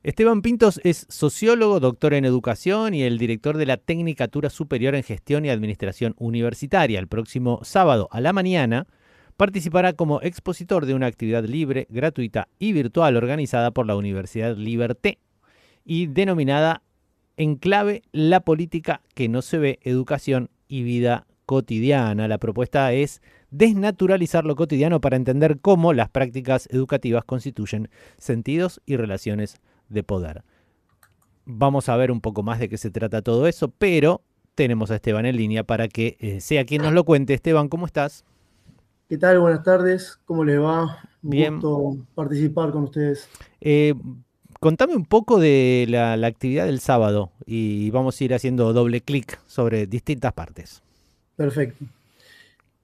Esteban Pintos es sociólogo, doctor en educación y el director de la Tecnicatura Superior en Gestión y Administración Universitaria. El próximo sábado a la mañana participará como expositor de una actividad libre, gratuita y virtual organizada por la Universidad Liberté y denominada Enclave La Política que no se ve, educación y vida cotidiana. La propuesta es desnaturalizar lo cotidiano para entender cómo las prácticas educativas constituyen sentidos y relaciones de poder. Vamos a ver un poco más de qué se trata todo eso, pero tenemos a Esteban en línea para que sea quien nos lo cuente. Esteban, ¿cómo estás? ¿Qué tal? Buenas tardes. ¿Cómo les va? Un Bien. gusto participar con ustedes. Eh, Contame un poco de la actividad del sábado y vamos a ir haciendo doble clic sobre distintas partes. Perfecto.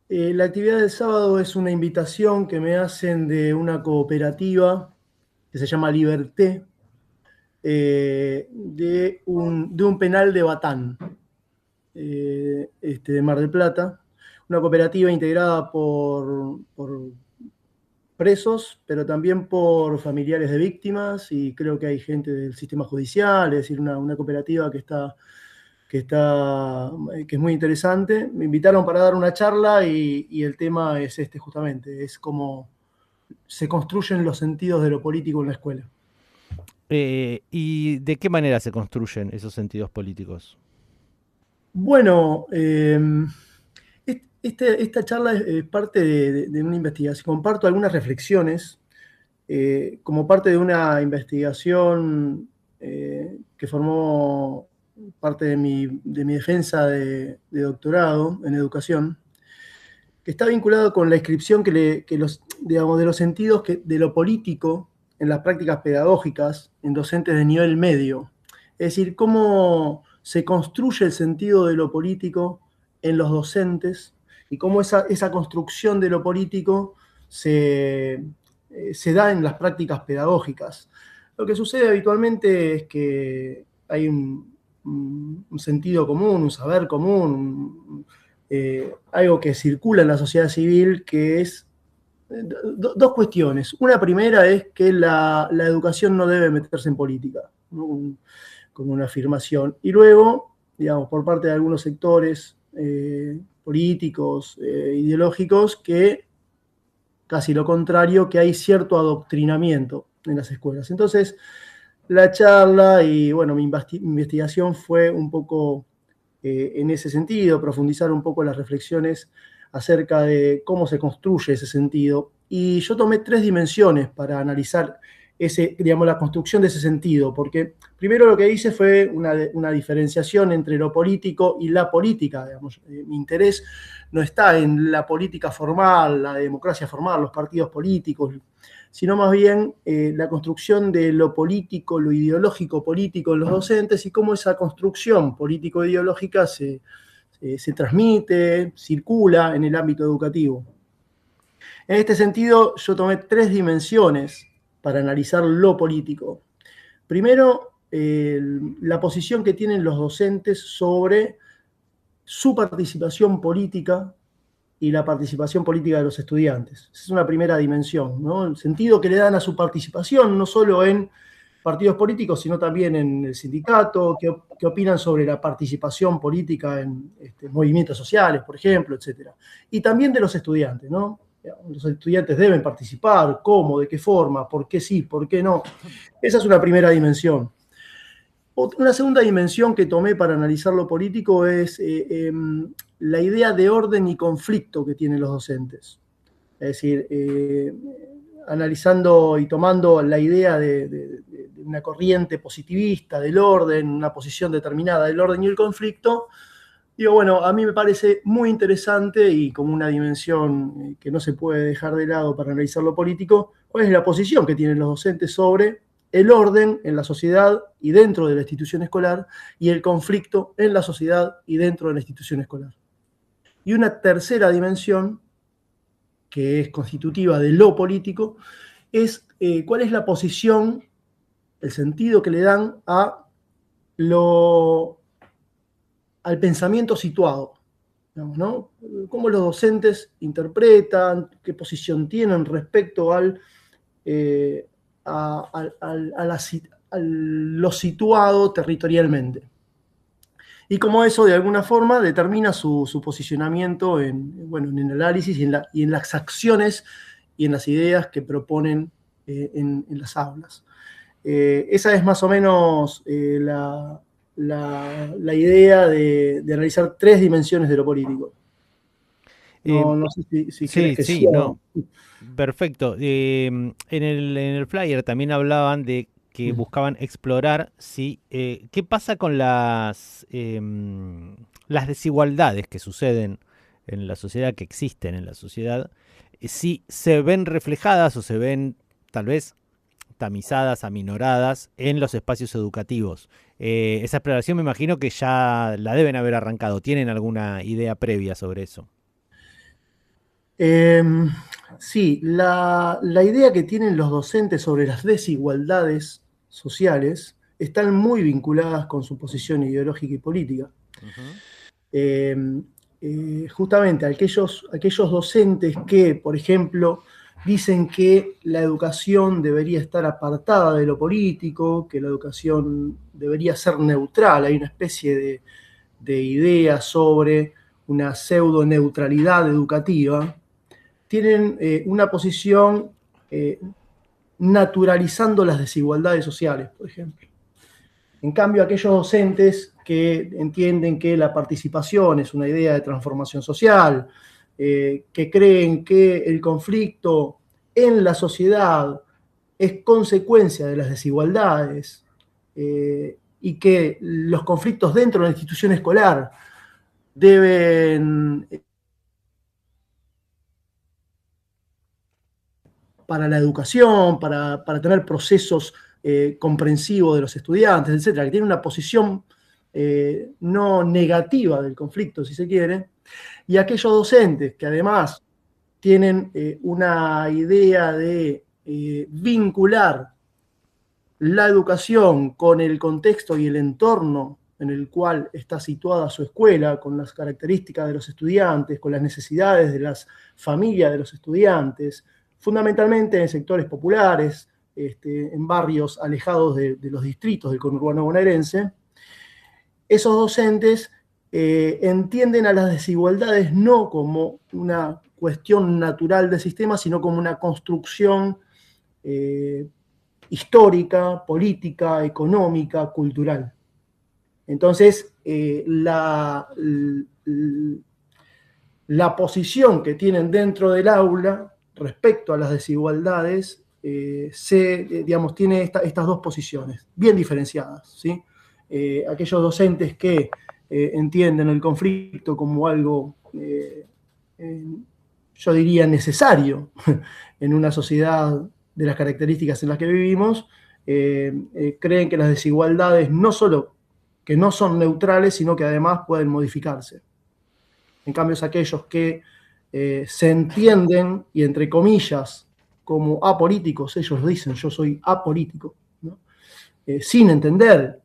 La actividad del sábado es una invitación que me hacen de una cooperativa que se llama Liberté, de un penal de Batán, de Mar del Plata. Una cooperativa integrada por presos, pero también por familiares de víctimas y creo que hay gente del sistema judicial, es decir, una cooperativa que es muy interesante. Me invitaron para dar una charla y el tema es este justamente, es cómo se construyen los sentidos de lo político en la escuela. ¿Y de qué manera se construyen esos sentidos políticos? Bueno, esta charla es parte de una investigación. Comparto algunas reflexiones como parte de una investigación que formó parte de mi defensa de doctorado en educación, que está vinculado con la inscripción digamos, de los sentidos de lo político en las prácticas pedagógicas en docentes de nivel medio. Es decir, cómo se construye el sentido de lo político en los docentes y cómo esa construcción de lo político se da en las prácticas pedagógicas. Lo que sucede habitualmente es que hay un sentido común, un saber común, algo que circula en la sociedad civil, que es dos cuestiones. Una primera es que la educación no debe meterse en política, ¿no? Como una afirmación. Y luego, digamos, por parte de algunos sectores políticos, ideológicos, que casi lo contrario, que hay cierto adoctrinamiento en las escuelas. Entonces, la charla y, bueno, mi investigación fue un poco en ese sentido, profundizar un poco las reflexiones acerca de cómo se construye ese sentido. Y yo tomé tres dimensiones para analizar digamos, la construcción de ese sentido, porque primero lo que hice fue una diferenciación entre lo político y la política. Digamos. Mi interés no está en la política formal, la democracia formal, los partidos políticos, sino más bien la construcción de lo político, lo ideológico político en los docentes y cómo esa construcción político-ideológica se transmite, circula en el ámbito educativo. En este sentido, yo tomé tres dimensiones para analizar lo político. Primero, la posición que tienen los docentes sobre su participación política y la participación política de los estudiantes. Esa es una primera dimensión, ¿no? El sentido que le dan a su participación, no solo en partidos políticos, sino también en el sindicato, qué opinan sobre la participación política en movimientos sociales, por ejemplo, etcétera. Y también de los estudiantes, ¿no? Los estudiantes deben participar, cómo, de qué forma, por qué sí, por qué no. Esa es una primera dimensión. Una segunda dimensión que tomé para analizar lo político es la idea de orden y conflicto que tienen los docentes. Es decir, analizando y tomando la idea de una corriente positivista del orden, una posición determinada del orden y el conflicto, digo, bueno, a mí me parece muy interesante y como una dimensión que no se puede dejar de lado para analizar lo político, cuál es la posición que tienen los docentes sobre el orden en la sociedad y dentro de la institución escolar y el conflicto en la sociedad y dentro de la institución escolar. Y una tercera dimensión, que es constitutiva de lo político, es cuál es la posición, el sentido que le dan lo, al pensamiento situado. Digamos, ¿no? Cómo los docentes interpretan, qué posición tienen respecto al, a, a, a, la, lo situado territorialmente. Y como eso, de alguna forma, determina su posicionamiento bueno, en el análisis y en las acciones y en las ideas que proponen en las aulas. Esa es más o menos la idea de realizar 3 dimensiones de lo político. No sé si querés Sí, que sí, siga. no. Perfecto. En el flyer también hablaban de que buscaban explorar qué pasa con las desigualdades que suceden en la sociedad, que existen en la sociedad, si se ven reflejadas o se ven tal vez tamizadas, aminoradas en los espacios educativos. Esa exploración me imagino que ya la deben haber arrancado. ¿Tienen alguna idea previa sobre eso? Sí, la idea que tienen los docentes sobre las desigualdades sociales están muy vinculadas con su posición ideológica y política. Ujú. Eh, Justamente aquellos docentes que, por ejemplo, dicen que la educación debería estar apartada de lo político, que la educación debería ser neutral, hay una especie de idea sobre una pseudo neutralidad educativa, tienen una posición naturalizando las desigualdades sociales, por ejemplo. En cambio, aquellos docentes que entienden que la participación es una idea de transformación social, que creen que el conflicto en la sociedad es consecuencia de las desigualdades y que los conflictos dentro de la institución escolar deben para la educación, para tener procesos comprensivos de los estudiantes, etcétera, que tiene una posición no negativa del conflicto, si se quiere, y aquellos docentes que además tienen una idea de vincular la educación con el contexto y el entorno en el cual está situada su escuela, con las características de los estudiantes, con las necesidades de las familias de los estudiantes, fundamentalmente en sectores populares, en barrios alejados de los distritos del conurbano bonaerense. Esos docentes entienden a las desigualdades no como una cuestión natural del sistema, sino como una construcción histórica, política, económica, cultural. Entonces, la posición que tienen dentro del aula respecto a las desigualdades digamos, tiene estas 2 posiciones, bien diferenciadas, ¿sí? Aquellos docentes que entienden el conflicto como algo, yo diría, necesario en una sociedad de las características en las que vivimos, creen que las desigualdades no solo que no son neutrales, sino que además pueden modificarse. En cambio, es aquellos que se entienden, y entre comillas, como apolíticos, ellos dicen yo soy apolítico, ¿no? Sin entender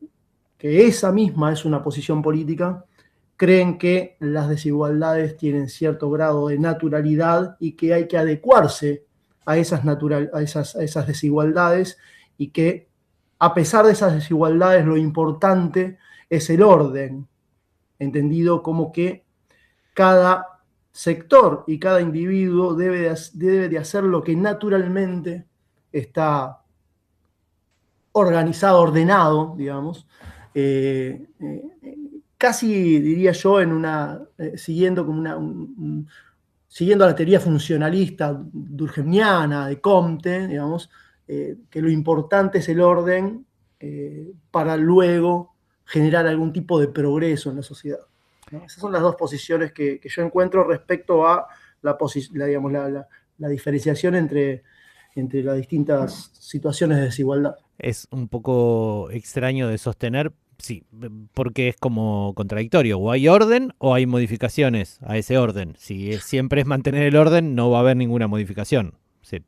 que esa misma es una posición política, creen que las desigualdades tienen cierto grado de naturalidad y que hay que adecuarse a esas desigualdades y que a pesar de esas desigualdades lo importante es el orden, entendido como que cada sector y cada individuo debe de hacer lo que naturalmente está organizado, ordenado, digamos, eh, eh, casi diría yo siguiendo como siguiendo la teoría funcionalista durkheimiana de Comte, digamos, que lo importante es el orden para luego generar algún tipo de progreso en la sociedad, ¿no? Esas son las 2 posiciones que yo encuentro respecto a digamos, la diferenciación entre las distintas situaciones de desigualdad. Es un poco extraño de sostener, sí, porque es como contradictorio. O hay orden o hay modificaciones a ese orden. Si siempre es mantener el orden, no va a haber ninguna modificación. Se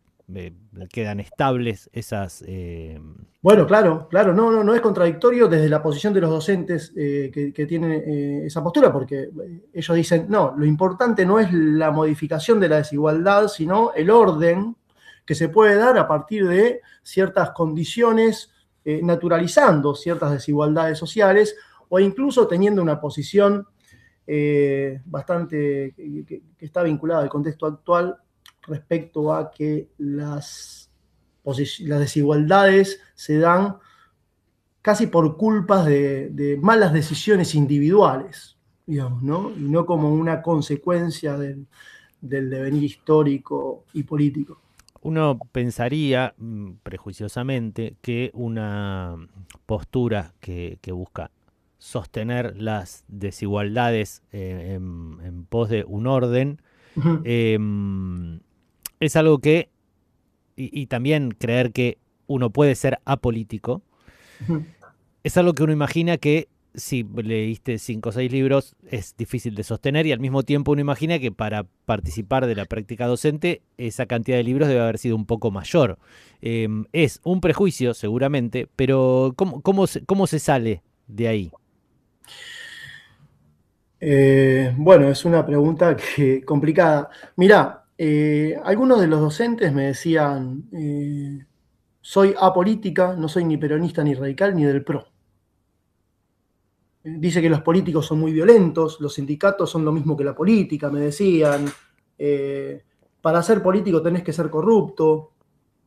quedan estables esas... Bueno, claro, claro, no es contradictorio desde la posición de los docentes que tienen esa postura, porque ellos dicen, no, lo importante no es la modificación de la desigualdad, sino el orden que se puede dar a partir de ciertas condiciones naturalizando ciertas desigualdades sociales o incluso teniendo una posición bastante que está vinculada al contexto actual respecto a que las desigualdades se dan casi por culpas de malas decisiones individuales, digamos, ¿no? Y no como una consecuencia del devenir histórico y político. Uno pensaría prejuiciosamente que una postura que busca sostener las desigualdades en pos de un orden Ujú, es algo que, y también creer que uno puede ser apolítico, ujú. es algo que uno imagina que si leíste 5 o 6 libros es difícil de sostener y al mismo tiempo uno imagina que para participar de la práctica docente esa cantidad de libros debe haber sido un poco mayor. Es un prejuicio seguramente, pero ¿cómo se sale de ahí? Bueno, es una pregunta complicada. Mirá, algunos de los docentes me decían, soy apolítica, no soy ni peronista ni radical ni del PRO. Dice que los políticos son muy violentos, los sindicatos son lo mismo que la política, me decían. Eh, para ser político tenés que ser corrupto.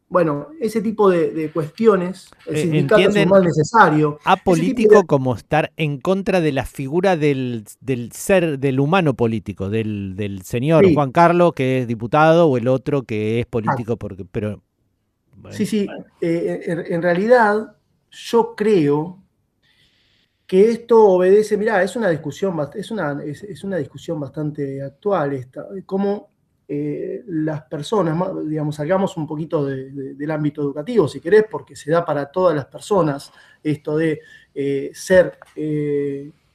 Bueno, ese tipo de cuestiones, el sindicato es un ¿Entienden mal necesario. Ese tipo de... apolítico como estar en contra de la figura del ser, del humano político, del señor Sí, Juan Carlos, que es diputado, o el otro que es exacto. político, porque, pero Sí, bueno, sí. En realidad, yo creo que esto obedece, mirá, es una discusión, es una discusión bastante actual esta, cómo las personas, digamos, salgamos un poquito del ámbito educativo, si querés, porque se da para todas las personas esto de ser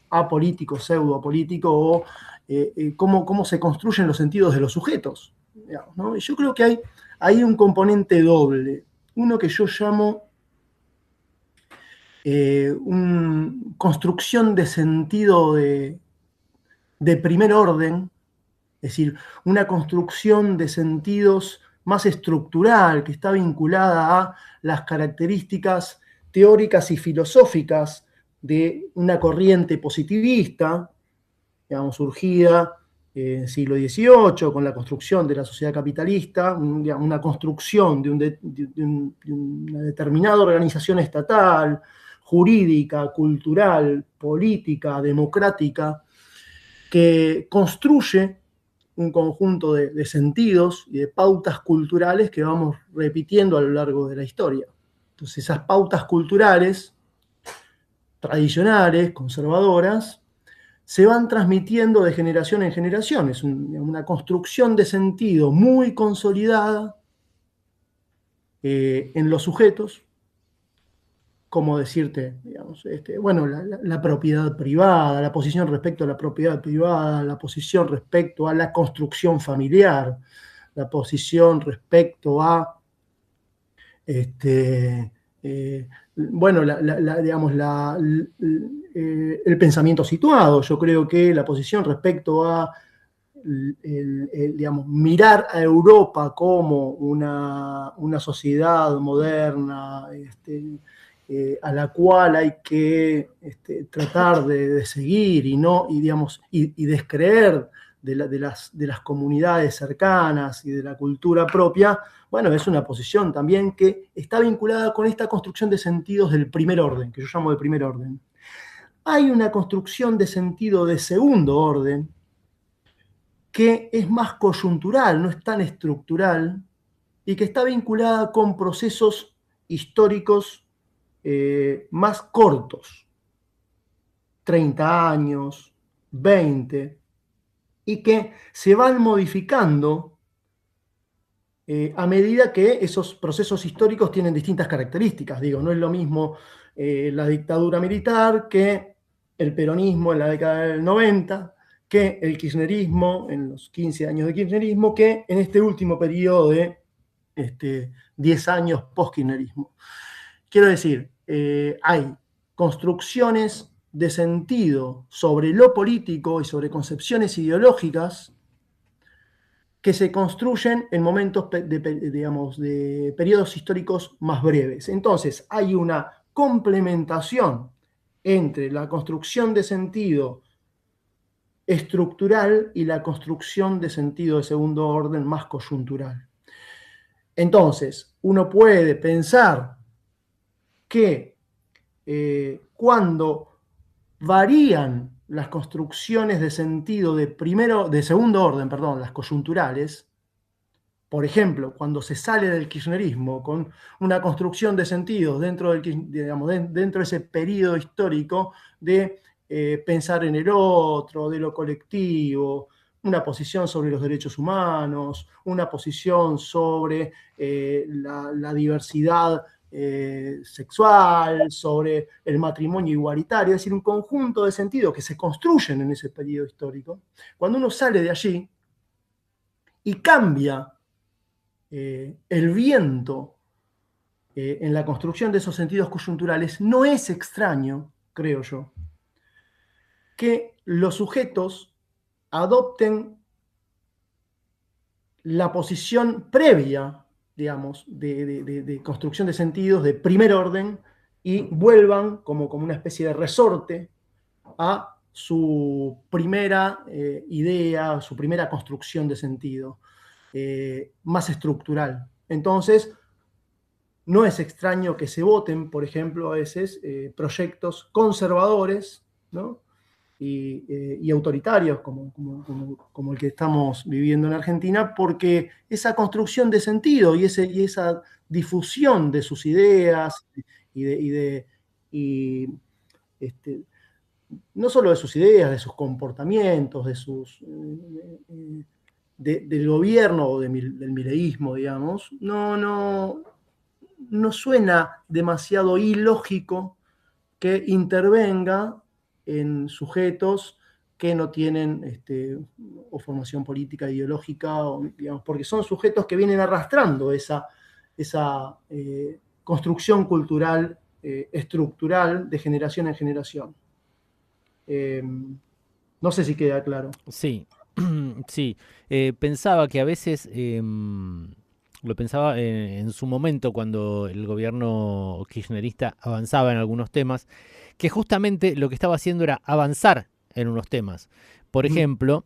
apolítico, pseudo-apolítico, o cómo se construyen los sentidos de los sujetos, digamos, ¿no? Y yo creo que hay un componente doble, uno que yo llamo una construcción de sentido de primer orden, es decir, una construcción de sentidos más estructural, que está vinculada a las características teóricas y filosóficas de una corriente positivista, digamos, surgida en el siglo XVIII con la construcción de la sociedad capitalista, una construcción de una determinada organización estatal, jurídica, cultural, política, democrática, que construye un conjunto de sentidos y de pautas culturales que vamos repitiendo a lo largo de la historia. Entonces, esas pautas culturales tradicionales, conservadoras, se van transmitiendo de generación en generación. Es una construcción de sentido muy consolidada en los sujetos, como decirte, digamos, bueno, la propiedad privada, la posición respecto a la propiedad privada, la posición respecto a la construcción familiar, la posición respecto a este, bueno, digamos, el pensamiento situado. Yo creo que la posición respecto a digamos, mirar a Europa como una sociedad moderna, a la cual hay que tratar de seguir y no, y, digamos, y descreer de las comunidades cercanas y de la cultura propia, bueno, es una posición también que está vinculada con esta construcción de sentidos del primer orden, que yo llamo de primer orden. Hay una construcción de sentido de segundo orden, que es más coyuntural, no es tan estructural, y que está vinculada con procesos históricos más cortos, 30 años, 20, y que se van modificando a medida que esos procesos históricos tienen distintas características. Digo, no es lo mismo la dictadura militar que el peronismo en la década del 90, que el kirchnerismo en los 15 años de kirchnerismo, que en este último periodo de 10 años post-kirchnerismo. Quiero decir, hay construcciones de sentido sobre lo político y sobre concepciones ideológicas que se construyen en momentos, digamos, de periodos históricos más breves. Entonces, hay una complementación entre la construcción de sentido estructural y la construcción de sentido de segundo orden más coyuntural. Entonces, uno puede pensar que cuando varían las construcciones de sentido de segundo orden, perdón, las coyunturales, por ejemplo, cuando se sale del kirchnerismo con una construcción de sentidos dentro, digamos, dentro de ese periodo histórico de pensar en el otro, de lo colectivo, una posición sobre los derechos humanos, una posición sobre la diversidad sexual, sobre el matrimonio igualitario, es decir, un conjunto de sentidos que se construyen en ese periodo histórico. Cuando uno sale de allí y cambia el viento en la construcción de esos sentidos coyunturales, no es extraño, creo yo, que los sujetos adopten la posición previa, digamos, de construcción de sentidos de primer orden y vuelvan como una especie de resorte a su primera idea, su primera construcción de sentido, más estructural. Entonces, no es extraño que se voten, por ejemplo, a veces proyectos conservadores, ¿no? y autoritarios como el que estamos viviendo en Argentina, porque esa construcción de sentido y esa difusión de sus ideas y no solo de sus ideas, de sus comportamientos, del gobierno o del mileísmo, digamos, no suena demasiado ilógico que intervenga en sujetos que no tienen o formación política, ideológica, digamos, porque son sujetos que vienen arrastrando esa construcción cultural estructural de generación en generación. No sé si queda claro. Sí, sí. Pensaba que a veces, lo pensaba en su momento cuando el gobierno kirchnerista avanzaba en algunos temas, que justamente lo que estaba haciendo era avanzar en unos temas. Por ejemplo,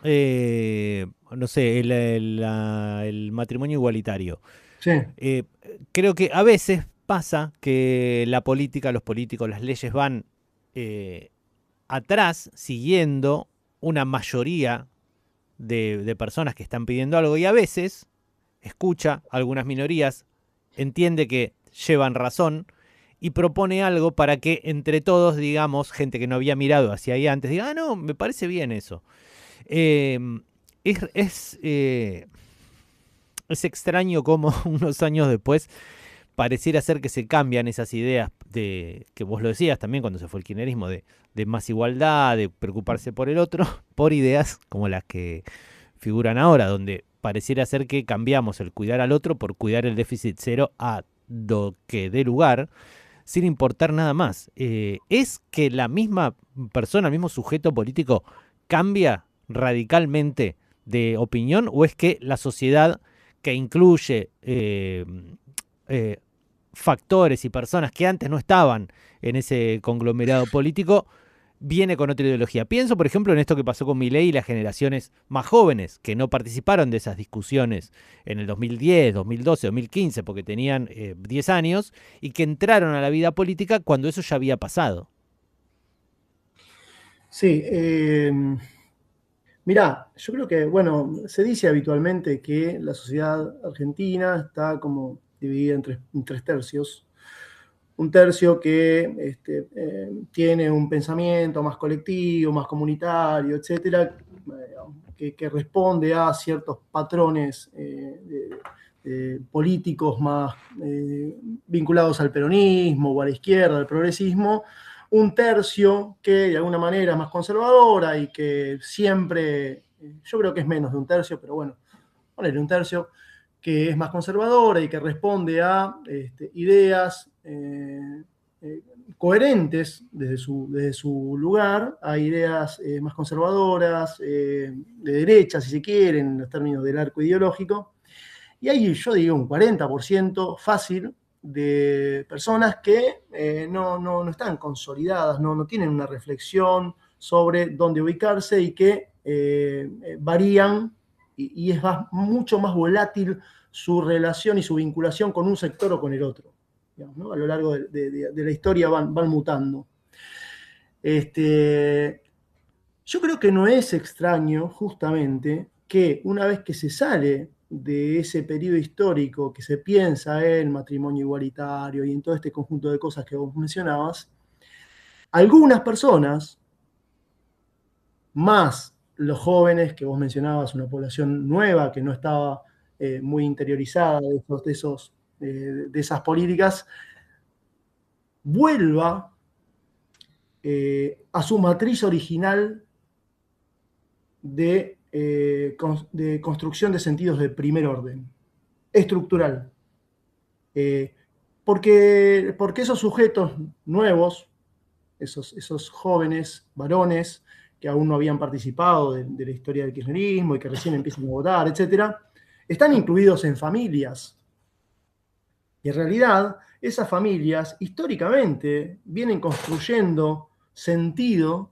no sé, el matrimonio igualitario. Sí. Creo que a veces pasa que la política, los políticos, las leyes van atrás, siguiendo una mayoría de personas que están pidiendo algo y a veces escucha a algunas minorías, entiende que llevan razón y propone algo para que entre todos, digamos, gente que no había mirado hacia ahí antes, diga, no, me parece bien eso. Eh, es extraño cómo unos años después pareciera ser que se cambian esas ideas de que vos lo decías también cuando se fue el kirchnerismo, de más igualdad, de preocuparse por el otro, por ideas como las que figuran ahora, donde pareciera ser que cambiamos el cuidar al otro por cuidar el déficit cero a lo que dé lugar, sin importar nada más. ¿Es que la misma persona, el mismo sujeto político cambia radicalmente de opinión o es que la sociedad que incluye factores y personas que antes no estaban en ese conglomerado político viene con otra ideología? Pienso, por ejemplo, en esto que pasó con Milei y las generaciones más jóvenes que no participaron de esas discusiones en el 2010, 2012, 2015, porque tenían 10 años y que entraron a la vida política cuando eso ya había pasado. Sí, mirá, yo creo que, bueno, se dice habitualmente que la sociedad argentina está como dividida en tres tercios. Un tercio que tiene un pensamiento más colectivo, más comunitario, etcétera, que responde a ciertos patrones políticos más vinculados al peronismo o a la izquierda, al progresismo. Un tercio que de alguna manera es más conservadora y que siempre, yo creo que es menos de un tercio, pero bueno, ponerle un tercio, que es más conservadora y que responde a ideas coherentes desde su lugar, a ideas más conservadoras, de derecha, si se quiere, en los términos del arco ideológico. Y ahí yo digo un 40% fácil de personas que no están consolidadas, no tienen una reflexión sobre dónde ubicarse y que varían y es mucho más volátil su relación y su vinculación con un sector o con el otro. Digamos, ¿no? A lo largo de la historia van mutando. Yo creo que no es extraño, justamente, que una vez que se sale de ese periodo histórico que se piensa en matrimonio igualitario y en todo este conjunto de cosas que vos mencionabas, algunas personas, más los jóvenes que vos mencionabas, una población nueva que no estaba muy interiorizada de esas políticas, vuelva a su matriz original de construcción de sentidos de primer orden, estructural. Porque esos sujetos nuevos, esos jóvenes varones que aún no habían participado de la historia del kirchnerismo y que recién empiezan a votar, etcétera, están incluidos en familias. Y en realidad, esas familias históricamente vienen construyendo sentido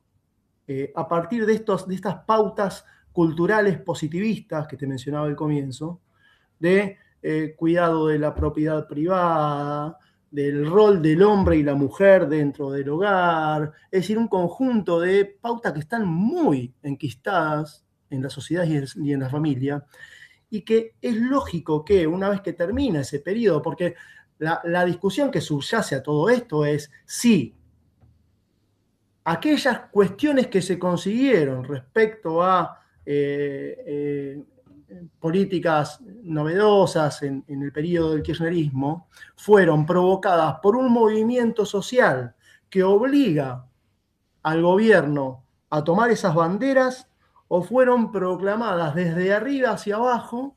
a partir de estas pautas culturales positivistas que te mencionaba al comienzo, de cuidado de la propiedad privada, del rol del hombre y la mujer dentro del hogar, es decir, un conjunto de pautas que están muy enquistadas en la sociedad y en la familia, y que es lógico que una vez que termina ese periodo, porque la discusión que subyace a todo esto es si aquellas cuestiones que se consiguieron respecto a políticas novedosas en el periodo del kirchnerismo fueron provocadas por un movimiento social que obliga al gobierno a tomar esas banderas o fueron proclamadas desde arriba hacia abajo,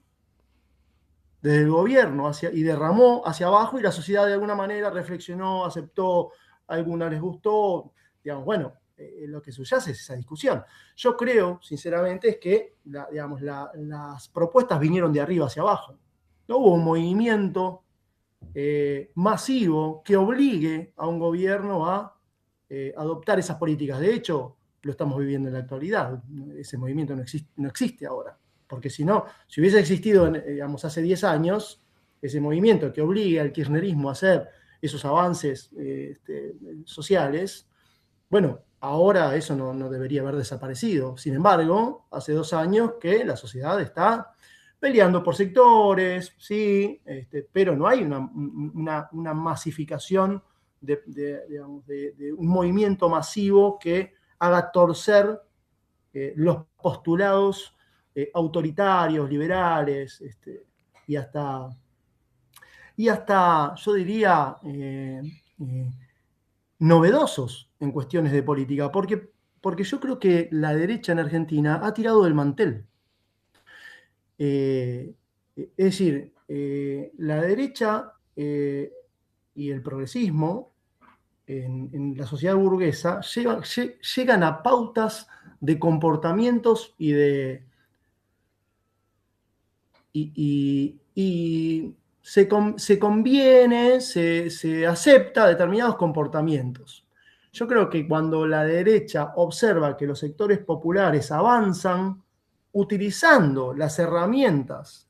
desde el gobierno y derramó hacia abajo y la sociedad de alguna manera reflexionó, aceptó, a algunas les gustó, digamos, bueno, lo que subyace es esa discusión. Yo creo, sinceramente, es que las propuestas vinieron de arriba hacia abajo. No hubo un movimiento masivo que obligue a un gobierno a adoptar esas políticas. De hecho, lo estamos viviendo en la actualidad. Ese movimiento no existe ahora. Porque si no, si hubiese existido, digamos, hace 10 años, ese movimiento que obliga al kirchnerismo a hacer esos avances sociales, bueno, ahora eso no debería haber desaparecido. Sin embargo, hace 2 años que la sociedad está peleando por sectores, sí, pero no hay una masificación de un movimiento masivo que haga torcer los postulados autoritarios, liberales, y hasta yo diría, novedosos en cuestiones de política, porque yo creo que la derecha en Argentina ha tirado del mantel. Es decir, la derecha y el progresismo en la sociedad burguesa llegan a pautas de comportamientos y se conviene, se acepta determinados comportamientos. Yo creo que cuando la derecha observa que los sectores populares avanzan utilizando las herramientas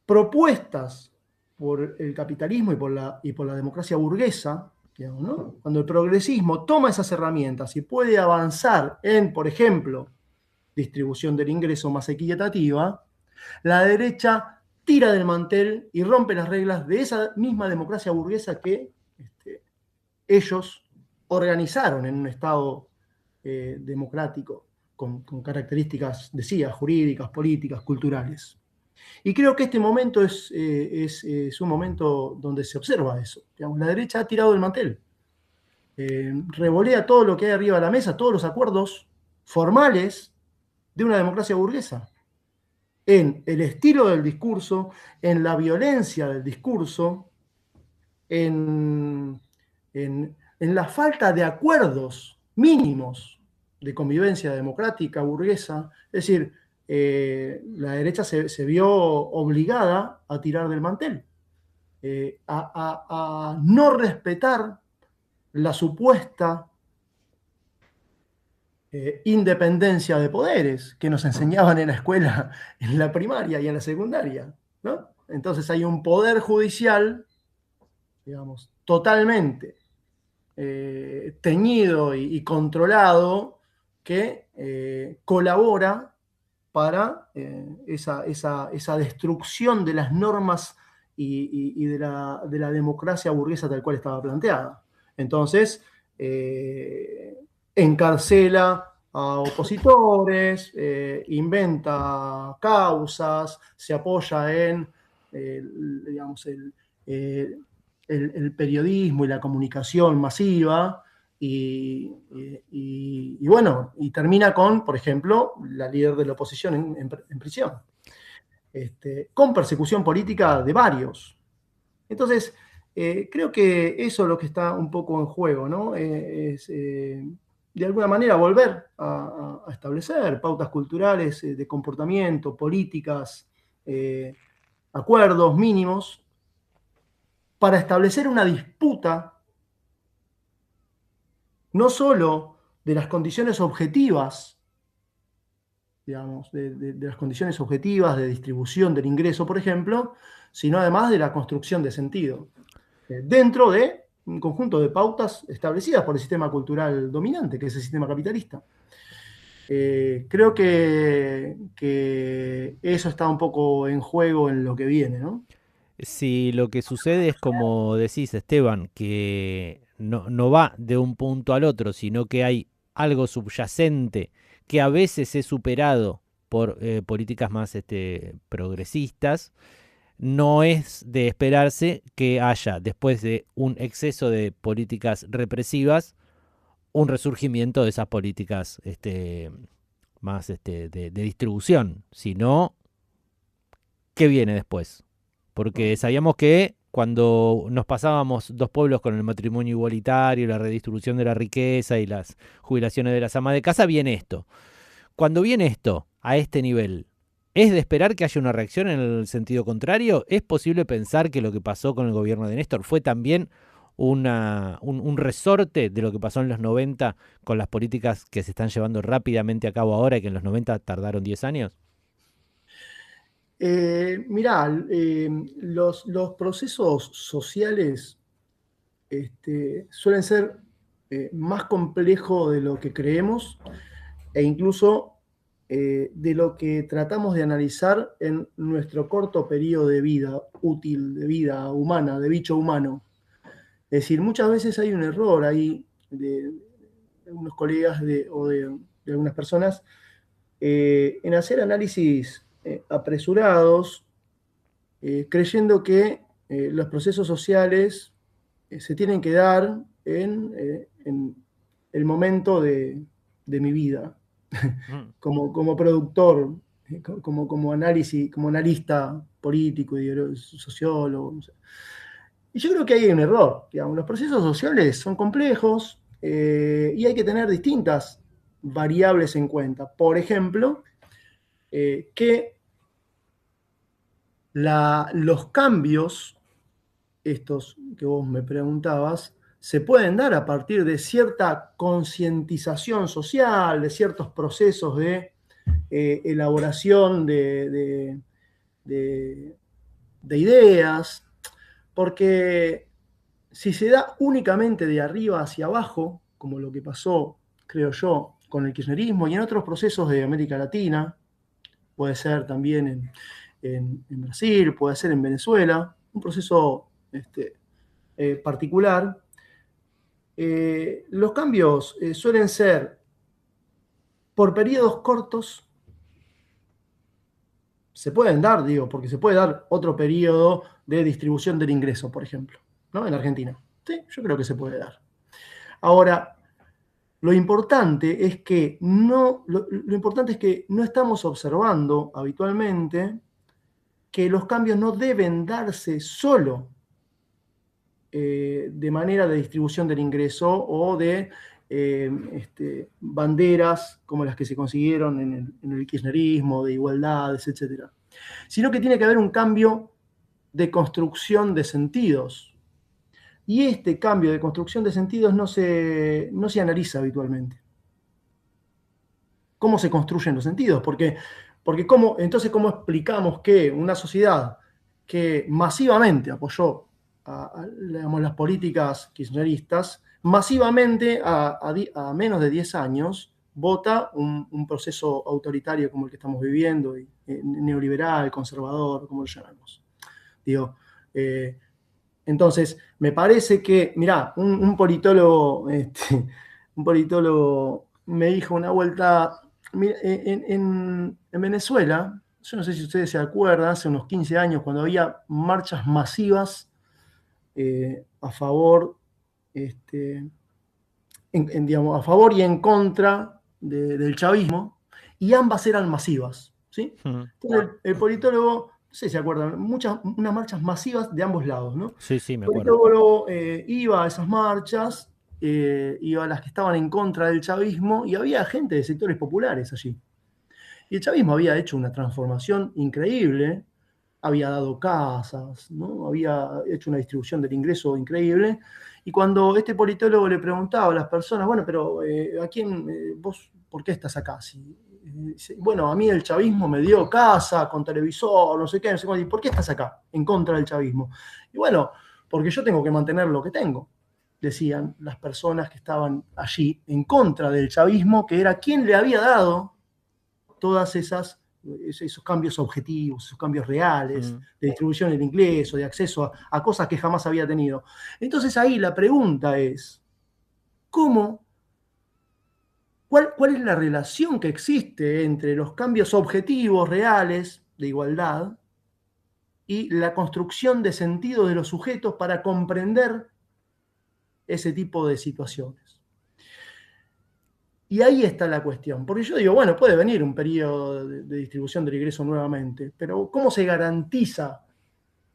propuestas por el capitalismo y por la democracia burguesa, digamos, ¿no? Cuando el progresismo toma esas herramientas y puede avanzar en, por ejemplo, distribución del ingreso más equitativa, la derecha tira del mantel y rompe las reglas de esa misma democracia burguesa que ellos organizaron en un Estado democrático con características, decía, jurídicas, políticas, culturales. Y creo que este momento es un momento donde se observa eso. Digamos, la derecha ha tirado del mantel. Revolea todo lo que hay arriba de la mesa, todos los acuerdos formales de una democracia burguesa, en el estilo del discurso, en la violencia del discurso, en la falta de acuerdos mínimos de convivencia democrática burguesa. Es decir, la derecha se vio obligada a tirar del mantel. a no respetar la supuesta independencia de poderes que nos enseñaban en la escuela, en la primaria y en la secundaria, ¿no? Entonces hay un poder judicial, digamos, totalmente teñido y controlado que colabora para esa destrucción de las normas y de la democracia burguesa tal cual estaba planteada. Entonces, encarcela a opositores, inventa causas, se apoya en, digamos, eh, el periodismo y la comunicación masiva y bueno, y termina con, por ejemplo, la líder de la oposición en prisión, con persecución política de varios. Entonces, creo que eso es lo que está un poco en juego, ¿no? De alguna manera volver a establecer pautas culturales de comportamiento, políticas, acuerdos mínimos para establecer una disputa no solo de las condiciones objetivas, digamos, de las condiciones objetivas de distribución del ingreso, por ejemplo, sino además de la construcción de sentido, dentro de un conjunto de pautas establecidas por el sistema cultural dominante, que es el sistema capitalista. Creo que eso está un poco en juego en lo que viene, ¿no? Si lo que sucede es como decís, Esteban, que no va de un punto al otro, sino que hay algo subyacente que a veces es superado por políticas más progresistas, no es de esperarse que haya, después de un exceso de políticas represivas, un resurgimiento de esas políticas más de distribución, sino qué viene después. Porque sabíamos que cuando nos pasábamos dos pueblos con el matrimonio igualitario, la redistribución de la riqueza y las jubilaciones de las amas de casa, viene esto. Cuando viene esto a este nivel, ¿es de esperar que haya una reacción en el sentido contrario? ¿Es posible pensar que lo que pasó con el gobierno de Néstor fue también un resorte de lo que pasó en los 90 con las políticas que se están llevando rápidamente a cabo ahora y que en los 90 tardaron 10 años? Mirá, los procesos sociales suelen ser más complejos de lo que creemos e incluso de lo que tratamos de analizar en nuestro corto periodo de vida útil, de vida humana, de bicho humano. Es decir, muchas veces hay un error ahí de algunos colegas de algunas personas en hacer análisis apresurados, creyendo que los procesos sociales se tienen que dar en el momento de mi vida, Mm. como productor, como análisis, como analista político, sociólogo. No sé. Y yo creo que ahí hay un error. Digamos, los procesos sociales son complejos y hay que tener distintas variables en cuenta. Por ejemplo, que los cambios, estos que vos me preguntabas, se pueden dar a partir de cierta concientización social, de ciertos procesos de elaboración de, de ideas, porque si se da únicamente de arriba hacia abajo, como lo que pasó, creo yo, con el kirchnerismo y en otros procesos de América Latina, puede ser también en Brasil, puede ser en Venezuela, un proceso particular. Los cambios suelen ser por periodos cortos, se pueden dar, digo, porque se puede dar otro periodo de distribución del ingreso, por ejemplo, ¿no? En Argentina. Sí, yo creo que se puede dar. Ahora, lo importante es que lo importante es que no estamos observando habitualmente que los cambios no deben darse solo de manera de distribución del ingreso o de banderas como las que se consiguieron en el kirchnerismo, de igualdades, etc. Sino que tiene que haber un cambio de construcción de sentidos. Y este cambio de construcción de sentidos no se analiza habitualmente. ¿Cómo se construyen los sentidos? Porque entonces, ¿cómo explicamos que una sociedad que masivamente apoyó digamos, las políticas kirchneristas, masivamente a menos de 10 años, vota un proceso autoritario como el que estamos viviendo, neoliberal, conservador, como lo llamamos? Digo, entonces, me parece que, mirá, un politólogo, un politólogo me dijo una vuelta, en Venezuela, yo no sé si ustedes se acuerdan, hace unos 15 años, cuando había marchas masivas a favor, digamos, a favor y en contra del chavismo, y ambas eran masivas, ¿sí? Entonces, el politólogo, no sé si se acuerdan, unas marchas masivas de ambos lados, ¿no? Sí, me El acuerdo. politólogo iba a esas marchas, iba a las que estaban en contra del chavismo, y había gente de sectores populares allí. Y el chavismo había hecho una transformación increíble, había dado casas, ¿no? Había hecho una distribución del ingreso increíble. Y cuando este politólogo le preguntaba a las personas, bueno, pero ¿a quién, vos, por qué estás acá? Bueno, a mí el chavismo me dio casa con televisor, no sé qué, no sé cuánto. ¿Y por qué estás acá en contra del chavismo? Y bueno, porque yo tengo que mantener lo que tengo, decían las personas que estaban allí en contra del chavismo, que era quien le había dado todas esos cambios objetivos, esos cambios reales, de distribución del ingreso, de acceso a cosas que jamás había tenido. Entonces ahí la pregunta es, ¿cuál es la relación que existe entre los cambios objetivos reales de igualdad y la construcción de sentido de los sujetos para comprender ese tipo de situaciones? Y ahí está la cuestión, porque yo digo, bueno, puede venir un periodo de distribución del ingreso nuevamente, pero ¿cómo se garantiza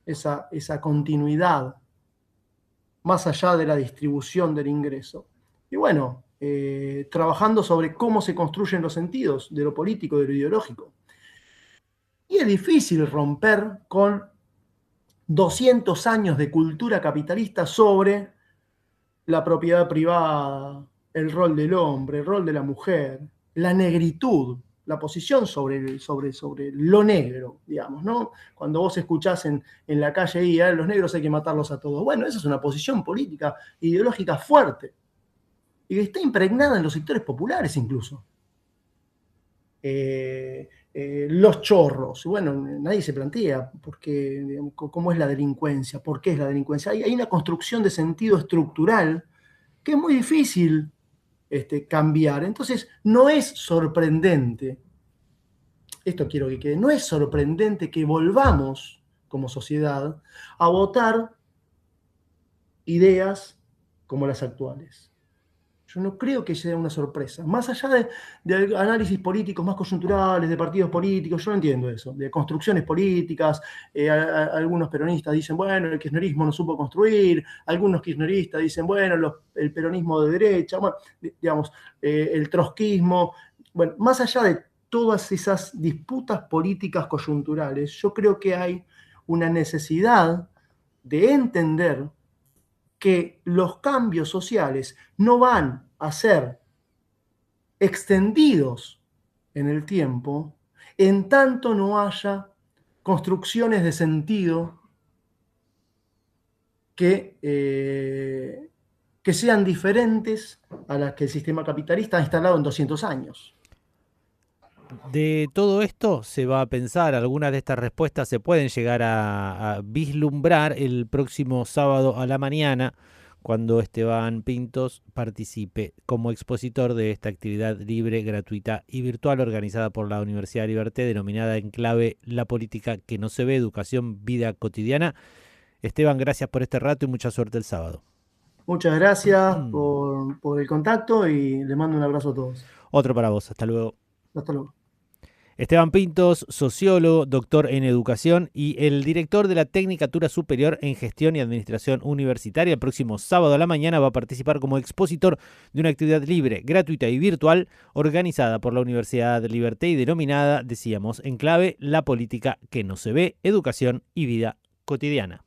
esa continuidad más allá de la distribución del ingreso? Y bueno, trabajando sobre cómo se construyen los sentidos de lo político, de lo ideológico. Y es difícil romper con 200 años de cultura capitalista sobre la propiedad privada, el rol del hombre, el rol de la mujer, la negritud, la posición sobre lo negro, digamos, ¿no? Cuando vos escuchás en la calle y los negros hay que matarlos a todos. Bueno, esa es una posición política, ideológica fuerte, y que está impregnada en los sectores populares incluso. Los chorros, bueno, nadie se plantea digamos, cómo es la delincuencia, por qué es la delincuencia. Hay una construcción de sentido estructural que es muy difícil cambiar. Entonces, no es sorprendente, esto quiero que quede, no es sorprendente que volvamos como sociedad a votar ideas como las actuales. Yo no creo que sea una sorpresa. Más allá de análisis políticos más coyunturales, de partidos políticos, yo no entiendo eso, de construcciones políticas. Algunos peronistas dicen, bueno, el kirchnerismo no supo construir. Algunos kirchneristas dicen, bueno, el peronismo de derecha, bueno, digamos, el trotskismo. Bueno, más allá de todas esas disputas políticas coyunturales, yo creo que hay una necesidad de entender que los cambios sociales no van a ser extendidos en el tiempo en tanto no haya construcciones de sentido que sean diferentes a las que el sistema capitalista ha instalado en 200 años. De todo esto se va a pensar, algunas de estas respuestas se pueden llegar a vislumbrar el próximo sábado a la mañana, cuando Esteban Pintos participe como expositor de esta actividad libre, gratuita y virtual organizada por la Universidad de Liberté, denominada en clave La política que no se ve, educación, vida cotidiana. Esteban, gracias por este rato y mucha suerte el sábado. Muchas gracias por el contacto y les mando un abrazo a todos. Otro para vos, hasta luego. Hasta luego. Esteban Pintos, sociólogo, doctor en educación y el director de la Tecnicatura Superior en Gestión y Administración Universitaria. El próximo sábado a la mañana va a participar como expositor de una actividad libre, gratuita y virtual organizada por la Universidad de Liberté y denominada, decíamos, en clave La política que no se ve, educación y vida cotidiana.